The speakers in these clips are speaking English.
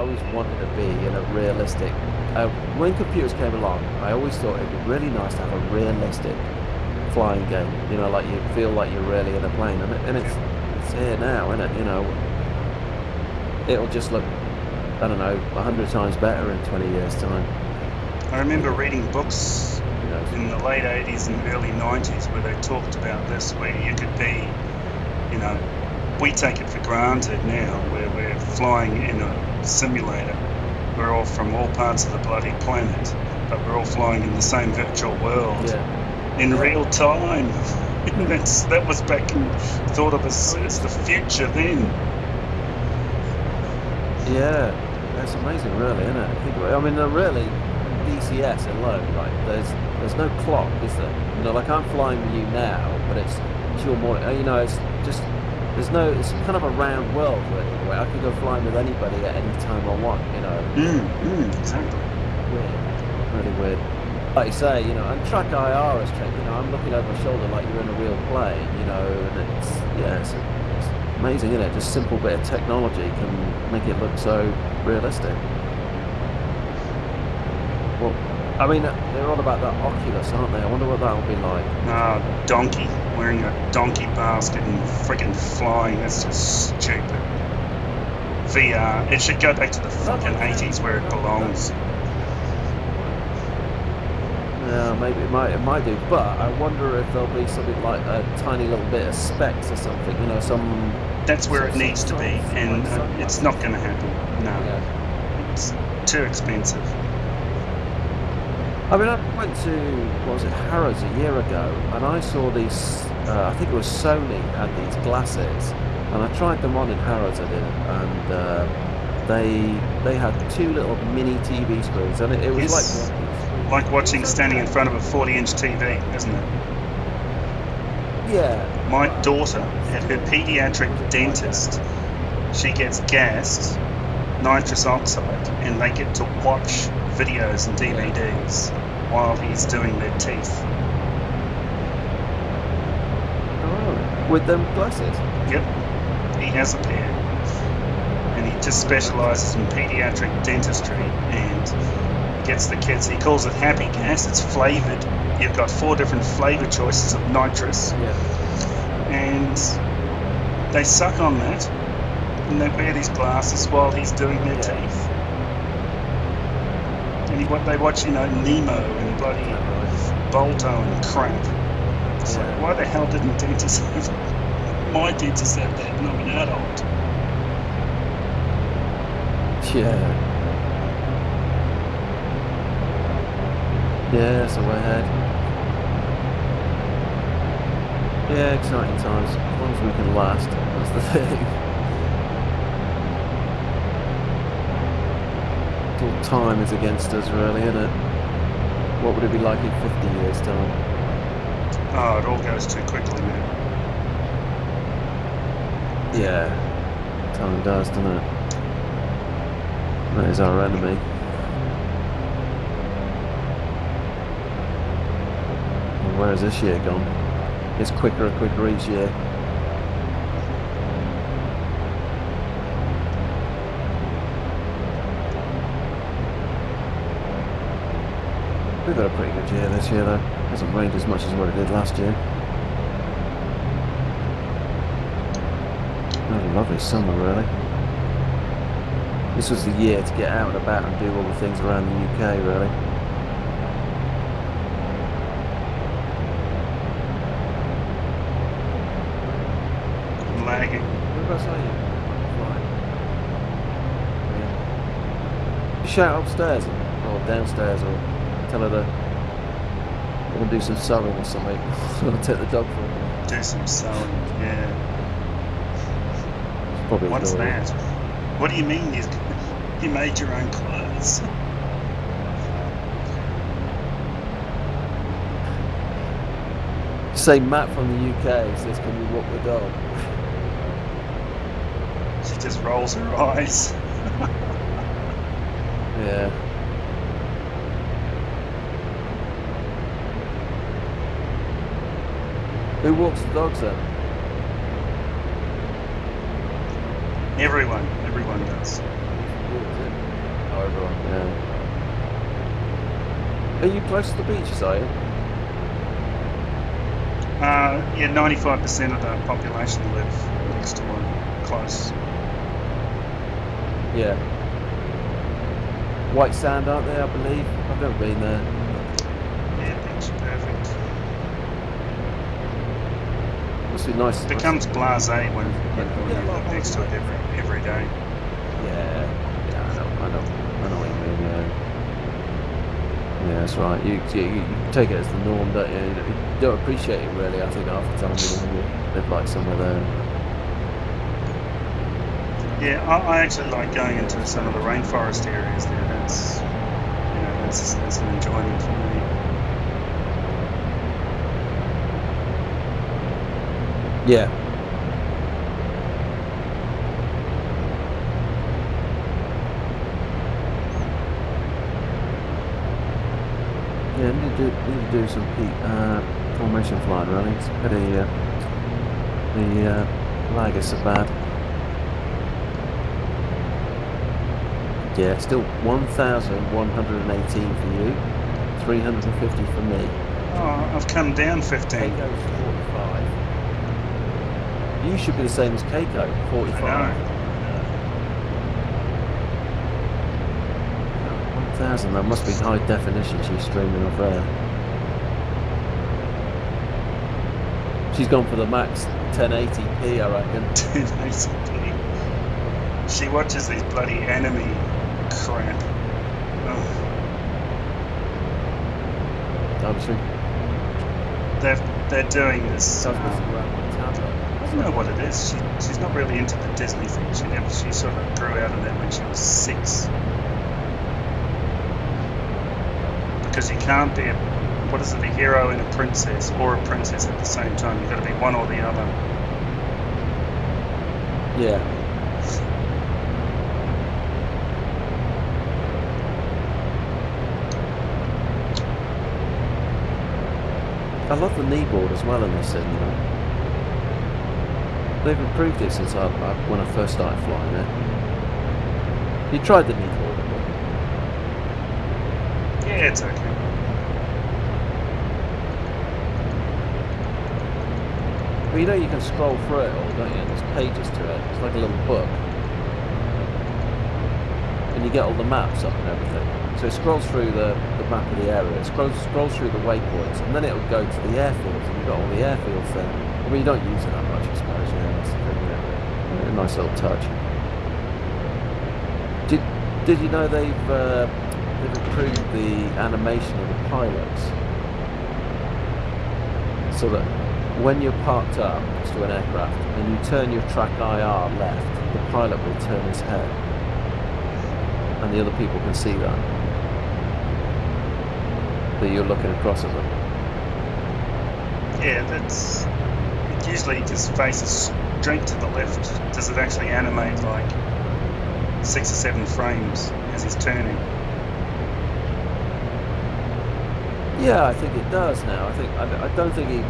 always wanted to be in a realistic. When computers came along, I always thought it'd be really nice to have a realistic flying game. You know, like you feel like you're really in a plane, and it's here now, isn't it? You know, it'll just look, I don't know, 100 times better in 20 years' time. I remember reading books You know, in the late 80s and early 90s where they talked about this, where you could be, you know, we take it for granted now, where we're flying in a simulator. We're all from all parts of the bloody planet, but we're all flying in the same virtual world yeah, in yeah. real time. That was back in, thought of as the future then. Yeah, that's amazing, really, isn't it? I mean, really, DCS alone, like, there's no clock, is there? You know, like I'm flying with you now, but it's your morning. You know, it's just it's kind of a round world, really, where I could go flying with anybody at any time I want. You know, Exactly. weird, really weird. Like you say, you know, and track IR has changed. You know, I'm looking over my shoulder like you're in a real plane. You know, and it's amazing, isn't it? Just simple bit of technology can make it look so realistic. Well, I mean, they're all about that Oculus, aren't they? I wonder what that'll be like. Donkey, wearing a donkey basket and friggin' flying, that's just stupid. VR, it should go back to the fucking 80s where it belongs. Yeah, maybe it might do, but I wonder if there'll be something like a tiny little bit of specs or something. You know, That's where it needs to some- be, and it's not going to happen. No, Yeah. it's too expensive. I mean, I went to, what was it, Harrods a year ago, and I saw these. I think it was Sony had these glasses, and I tried them on in Harrods. I did, and they had two little mini TV screens, and it was Yes. like Like watching, standing in front of a 40-inch TV, isn't it? Yeah. My daughter, at her pediatric dentist, she gets gassed, nitrous oxide, and they get to watch videos and DVDs while he's doing their teeth. Oh, with them glasses. Yep, he has a pair, and he just specialises in pediatric dentistry, and he gets the kids, he calls it happy gas, it's flavoured. You've got 4 different flavour choices of nitrous, Yeah. and they suck on that, and they wear these glasses while he's doing their teeth. And they watch, you know, Nemo and bloody Bolto and crap. It's like, why the hell didn't dentists have my dentist have that and I'm an adult? Yeah. Yeah, so we're ahead. Yeah, exciting times. As long as we can last, that's the thing. All time is against us, really, isn't it? What would it be like in 50 years' time? Oh, it all goes too quickly now. Yeah, time does, doesn't it? That is our enemy. And where has this year gone? It's quicker and quicker each year. We've got a pretty good year this year, though. It hasn't rained as much as what it did last year. Had a lovely summer, really. This was the year to get out and about and do all the things around the UK, really. I'm lagging. Whereabouts are you? Yeah. Shout upstairs or downstairs, or tell her to we're gonna do some sewing or something. I'll take the dog for a minute. Do some sewing, yeah. It's probably What's adorable. that? What do you mean you made your own clothes? Say Matt from the UK says, "Can you walk the dog?" She just rolls her eyes. Yeah. Who walks the dogs then? Everyone does. You, is it? Oh, everyone. Yeah. Are you close to the beaches? Are you? Yeah, 95% of the population live next to one, close. Yeah. White sand, aren't they? I believe. I've never been there. Yeah, beach perfect. Must be nice. It becomes blasé when you Yeah, live next to it every day. Yeah, I know what you mean. Yeah, that's right. You take it as the norm, don't you? You don't appreciate it really. I think half the time, when you live like somewhere there. Yeah, I actually like going into some of the rainforest areas there. That's an enjoyment for me. Yeah. Yeah, need to do some formation flying really. It's pity the lag is so bad. Yeah, still 1,118 for you, 350 for me. Oh, I've come down 15. Keiko's 45. You should be the same as Keiko, 45. I know. 1,000, that must be high definition she's streaming off there. She's gone for the max 1080p, I reckon. 1080p. She watches these bloody anime crap. Oh. Obviously. They're doing this. I don't know what it is. She's not really into the Disney thing. She sort of grew out of that when she was 6. Because you can't be a hero and a princess, or a princess at the same time. You've got to be one or the other. Yeah. I love the kneeboard as well in this thing, you know. They've improved it since when I first started flying it. You tried the kneeboard, haven't you? Yeah, it's okay. Well, you know you can scroll through it all, don't you? There's pages to it. It's like a little book. And you get all the maps up and everything. So it scrolls through the map of the area, it scrolls through the waypoints, and then it'll go to the airfields, and you've got all the airfields there. I mean, you don't use it that much, I suppose, that's the thing, a nice little touch. Did you know they've improved the animation of the pilots? So that when you're parked up next to an aircraft, and you turn your track IR left, the pilot will turn his head. And the other people can see that you're looking across at them. Yeah, it usually just faces straight to the left. Does it actually animate like 6 or 7 frames as he's turning? Yeah, I think it does now. I don't think he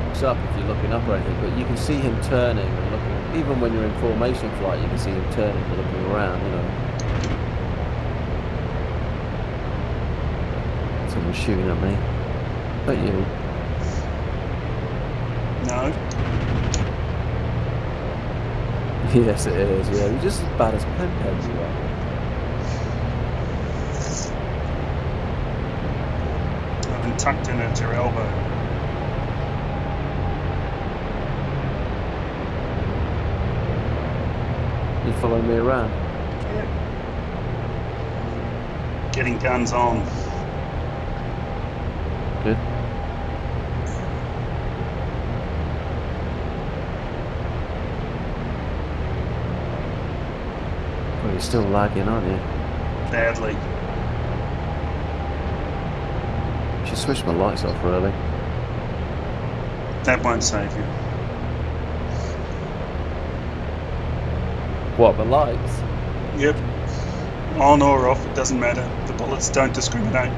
looks up if you're looking up or anything, but you can see him turning and looking. Even when you're in formation flight, you can see him turning and looking around, you know. Someone's shooting at me. But you. No. Yes, it is. Yeah, you're just as bad as Pen you are. I've been tucked in at your elbow. You follow me around? Yeah. Getting guns on. Good. Well, you're still lagging, aren't you? Badly. Should switch my lights off, really. That won't save you. What, the lights? Yep. On or off, it doesn't matter. The bullets don't discriminate.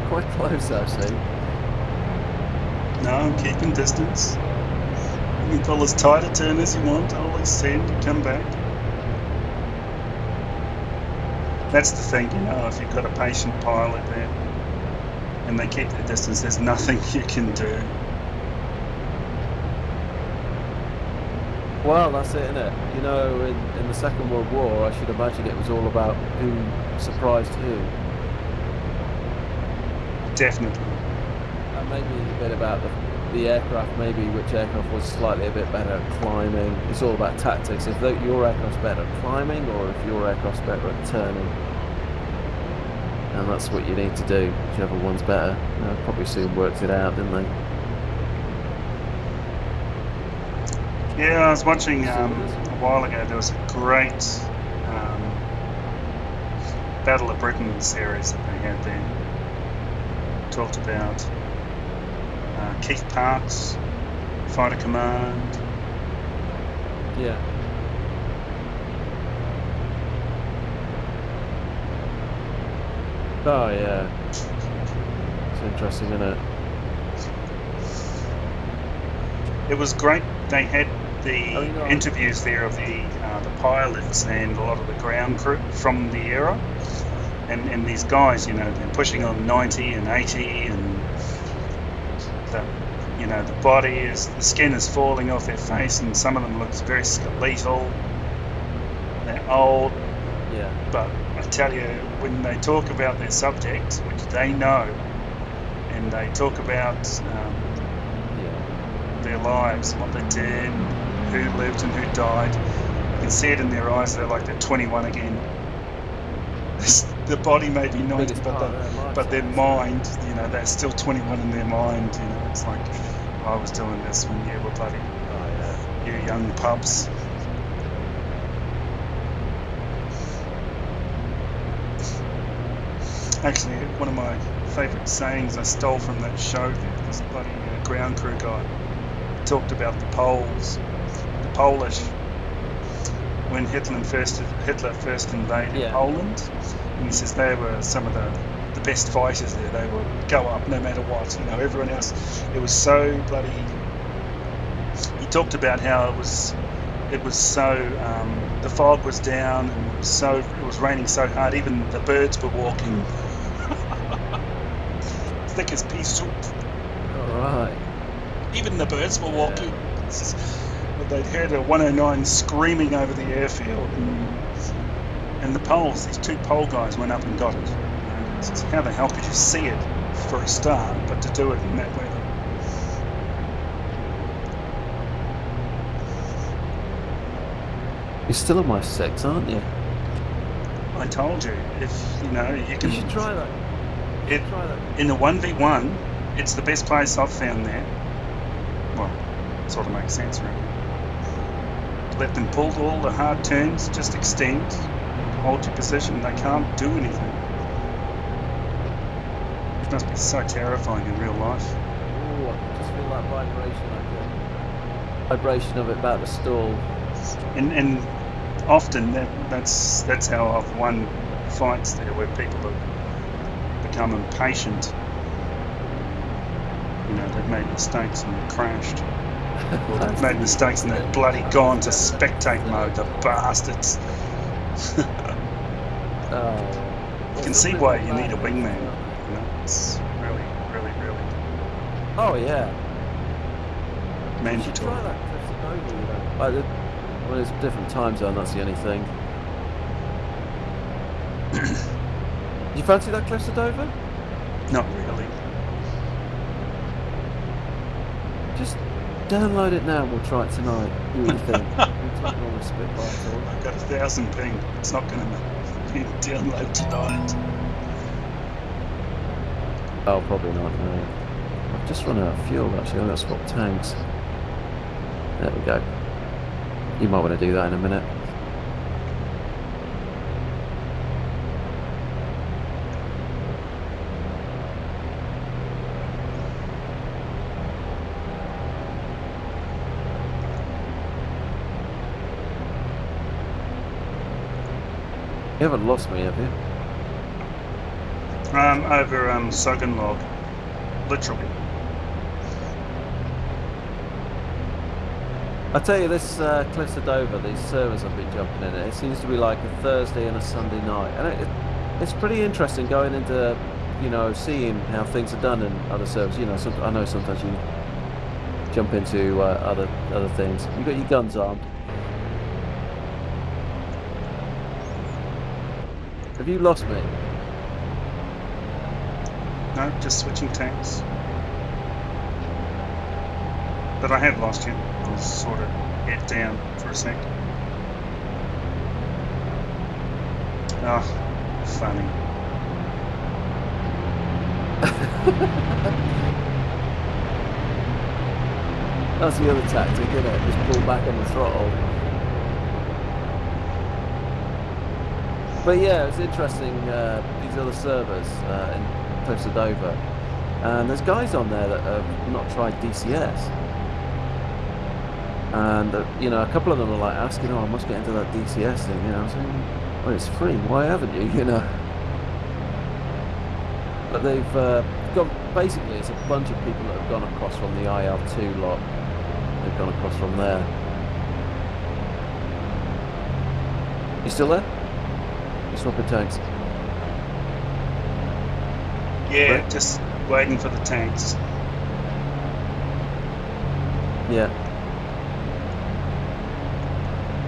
quite close, actually. No, I'm keeping distance. You can pull as tight a turn as you want. I'll extend and come back. That's the thing, you know, if you've got a patient pilot there and they keep their distance, there's nothing you can do. Well, that's it, innit? You know, in the Second World War, I should imagine it was all about who surprised who. Definitely. And maybe a bit about the aircraft, maybe which aircraft was slightly a bit better at climbing. It's all about tactics. If your aircraft's better at climbing or if your aircraft's better at turning. And that's what you need to do, whichever one's better. Probably soon worked it out, didn't they? Yeah, I was watching a while ago, there was a great Battle of Britain series that they had then. Talked about Keith Parks, Fighter Command. Yeah. Oh yeah. It's interesting, isn't it? It was great. They had the interviews there of the pilots and a lot of the ground crew from the era, and these guys, you know, they're pushing on 90 and 80, and the body the skin is falling off their face, and some of them looks very skeletal. They're old. Yeah. But I tell you, when they talk about their subject, which they know, and they talk about their lives, what they did, who lived and who died, you can see it in their eyes. They're like they're 21 again. The body may be 90, but their mind, you know, they're still 21 in their mind. You know, it's like I was doing this when you were bloody, you young pups. Actually, one of my favourite sayings I stole from that show there. This bloody ground crew guy talked about the Poles, the Polish, when Hitler first invaded Poland, and he says they were some of the best fighters there. They would go up no matter what. You know, everyone else. It was so bloody. He talked about how it was so the fog was down and it was raining so hard. Even the birds were walking thick as pea soup. All right. Even the birds were walking. They'd heard a 109 screaming over the airfield, and the Poles, these two Pole guys, went up and got it. Says, how the hell could you see it for a start, but to do it in that weather? You're still on my 6, aren't you? I told you, if you know, you can. You should try that. Try that. In the 1v1, it's the best place I've found there. Well, sort of makes sense, really. Let them pull all the hard turns, just extend, hold your position. They can't do anything. It must be so terrifying in real life. Ooh, I can just feel that vibration of it about to stall. And often that's how I've won fights there, where people have become impatient. You know, they've made mistakes and crashed. Or they've made mistakes and they've bloody gone to spectate mode, the bastards. You can see why you need a wingman. You know, it's really, really, really. Oh yeah. Mandatory. You should try that Cliffs of Dover, you know. Well, it's a different time zone, that's the only thing. Do you fancy that Cliffs of Dover? Not really. Just download it now and we'll try it tonight. Do what you think. We'll take it on a Spitfire tour. I've got 1,000 ping. It's not going to be download tonight. Oh, probably not, no. I've just run out of fuel actually, I've got to swap tanks. There we go. You might want to do that in a minute. You haven't lost me, have you? Over Suganlog, literally. I tell you, this Cliffs of Dover, these servers I've been jumping in, it seems to be like a Thursday and a Sunday night, and it's pretty interesting going into, you know, seeing how things are done in other servers. You know, I know sometimes you jump into other things. You got your guns armed. Have you lost me? No, just switching tanks. But I have lost you. I'll sort of head down for a sec. Oh, funny. That's the other tactic, isn't it? Just pull back on the throttle. But yeah, it's interesting, these other servers in Cliffs of Dover. And there's guys on there that have not tried DCS. And, you know, a couple of them are like asking, oh, I must get into that DCS thing. You know, I'm saying, well, it's free. Why haven't you? You know. But they've gone, basically, it's a bunch of people that have gone across from the IL2 lot. They've gone across from there. You still there? You're swapping tanks. Yeah, Right. just waiting for the tanks. Yeah.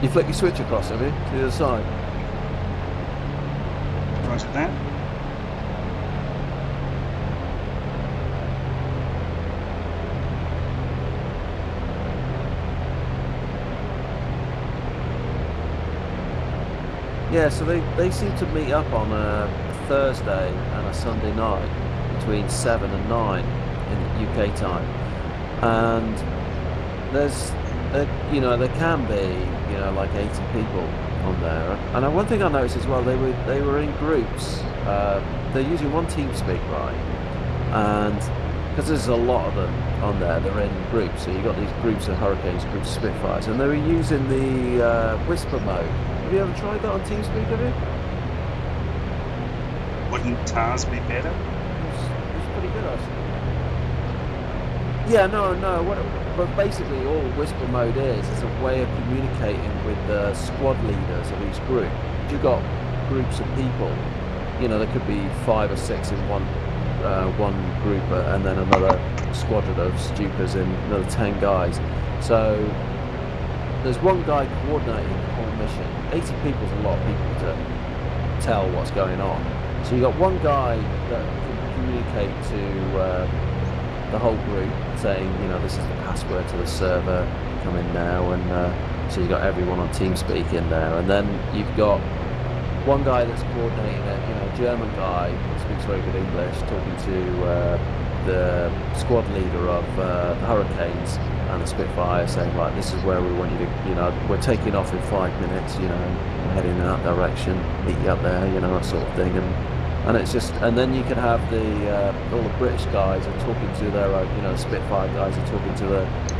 You flick your switch across, have you? To the other side? Roger that. Yeah, so they seem to meet up on a Thursday and a Sunday night between 7 and 9 in UK time. And there's, you know, there can be, you know, like 80 people on there. And one thing I noticed as well, they were in groups. They're using one TeamSpeak, right? And because there's a lot of them on there, they're in groups. So you've got these groups of Hurricanes, groups of Spitfires, and they were using the Whisper mode. Have you ever tried that on TeamSpeak, have you? Wouldn't TARS be better? It's pretty good, actually. Yeah, no. But basically, all Whisper mode is a way of communicating with the squad leaders of each group. If you've got groups of people, you know, there could be 5 or 6 in one group, and then another squadron of Stukas and another 10 guys. So there's one guy coordinating the whole mission. 80 people is a lot of people to tell what's going on. So you've got one guy that can communicate to the whole group, saying, you know, this is the password to the server, come in now, and so you've got everyone on TeamSpeak in there. And then you've got one guy that's coordinating it, you know, a German guy who speaks very good English, talking to the squad leader of the Hurricanes and the Spitfire, saying, like, this is where we want you to, you know, we're taking off in 5 minutes, you know, we're heading in that direction, meet you up there, you know, that sort of thing. And it's just, and then you can have all the British guys are talking to their own, you know, Spitfire guys are talking to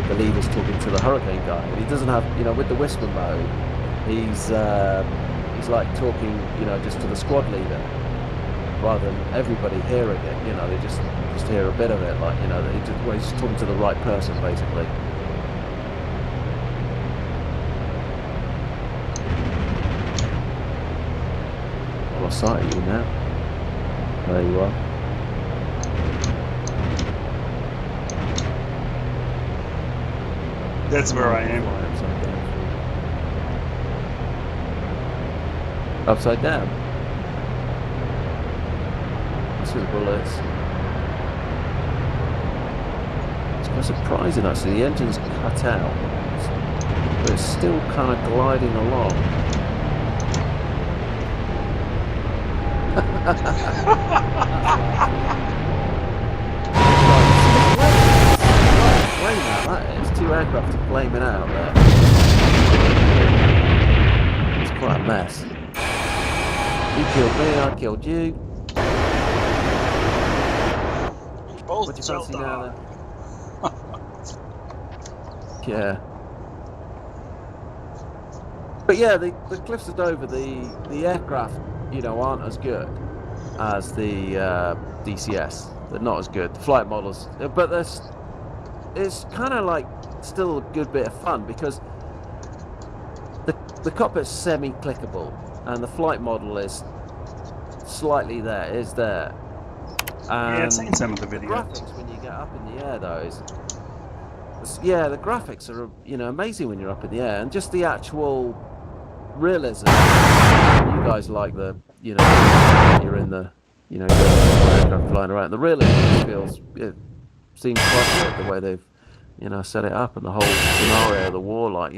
the leaders, talking to the Hurricane guy. But he doesn't have, you know, with the Whisper mode, he's like talking, you know, just to the squad leader, rather than everybody hearing it. You know, they just hear a bit of it, like, you know, he's just talking to the right person, basically. What side are you now? There you are. That's where I am. Upside down. That's with the bullets. It's quite surprising, actually. The engine's cut out, but it's still kind of gliding along. That is 2 aircraft flaming out there. It's quite a mess. You killed me, I killed you. Both What do you fancy now then? Yeah. But yeah, the Cliffs of Dover, the aircraft, you know, aren't as good. as the DCS. They're not as good. The flight models, but it's kind of like still a good bit of fun because the cockpit's semi-clickable and the flight model is slightly there. Yeah, I've seen some of the The videos. graphics when you get up in the air though yeah, the graphics are amazing when you're up in the air, and just the actual realism. You guys like the you're in the aircraft flying around. The realism seems quite good the way they've set it up, and the whole scenario of the war, like